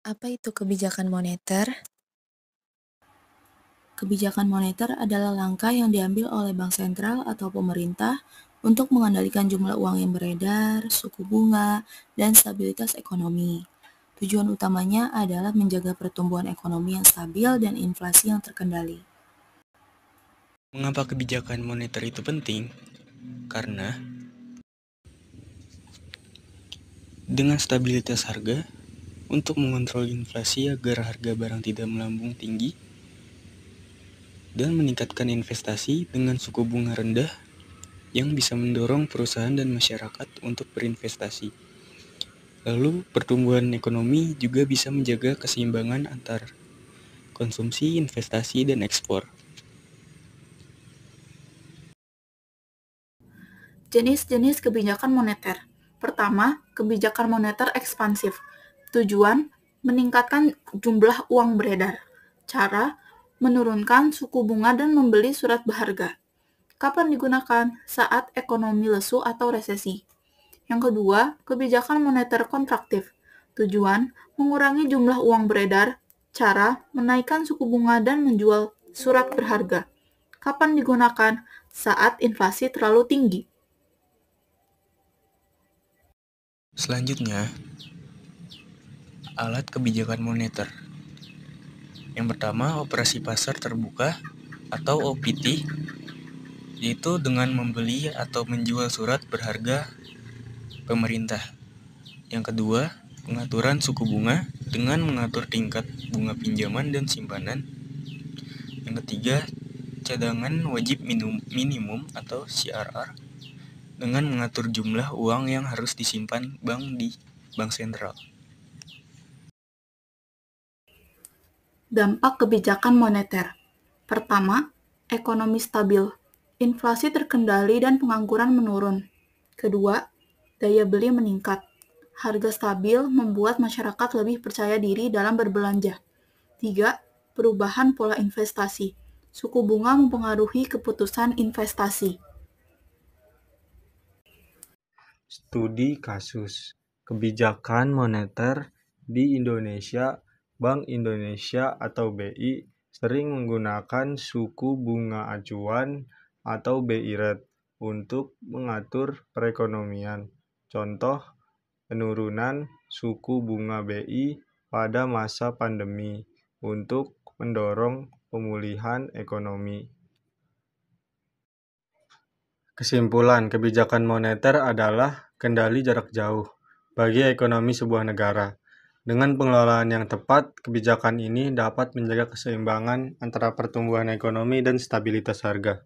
Apa itu kebijakan moneter? Kebijakan moneter adalah langkah yang diambil oleh bank sentral atau pemerintah untuk mengendalikan jumlah uang yang beredar, suku bunga, dan stabilitas ekonomi. Tujuan utamanya adalah menjaga pertumbuhan ekonomi yang stabil dan inflasi yang terkendali. Mengapa kebijakan moneter itu penting? Karena dengan stabilitas harga, untuk mengontrol inflasi agar harga barang tidak melambung tinggi, dan meningkatkan investasi dengan suku bunga rendah yang bisa mendorong perusahaan dan masyarakat untuk berinvestasi. Lalu, pertumbuhan ekonomi juga bisa menjaga keseimbangan antar konsumsi, investasi, dan ekspor. Jenis-jenis kebijakan moneter. Pertama, kebijakan moneter ekspansif. Tujuan, meningkatkan jumlah uang beredar. Cara, menurunkan suku bunga dan membeli surat berharga. Kapan digunakan? Saat ekonomi lesu atau resesi. Yang kedua, kebijakan moneter kontraktif. Tujuan, mengurangi jumlah uang beredar. Cara, menaikkan suku bunga dan menjual surat berharga. Kapan digunakan? Saat inflasi terlalu tinggi. Selanjutnya, alat kebijakan moneter. Yang pertama, operasi pasar terbuka atau OPT, yaitu dengan membeli atau menjual surat berharga pemerintah. Yang kedua, pengaturan suku bunga dengan mengatur tingkat bunga pinjaman dan simpanan. Yang ketiga, cadangan wajib minimum atau CRR dengan mengatur jumlah uang yang harus disimpan bank di bank sentral. Dampak kebijakan moneter. Pertama, ekonomi stabil. Inflasi terkendali dan pengangguran menurun. Kedua, daya beli meningkat. Harga stabil membuat masyarakat lebih percaya diri dalam berbelanja. Tiga, perubahan pola investasi. Suku bunga mempengaruhi keputusan investasi. Studi kasus kebijakan moneter di Indonesia. Bank Indonesia atau BI sering menggunakan suku bunga acuan atau BI rate untuk mengatur perekonomian. Contoh, penurunan suku bunga BI pada masa pandemi untuk mendorong pemulihan ekonomi. Kesimpulan, kebijakan moneter adalah kendali jarak jauh bagi ekonomi sebuah negara. Dengan pengelolaan yang tepat, kebijakan ini dapat menjaga keseimbangan antara pertumbuhan ekonomi dan stabilitas harga.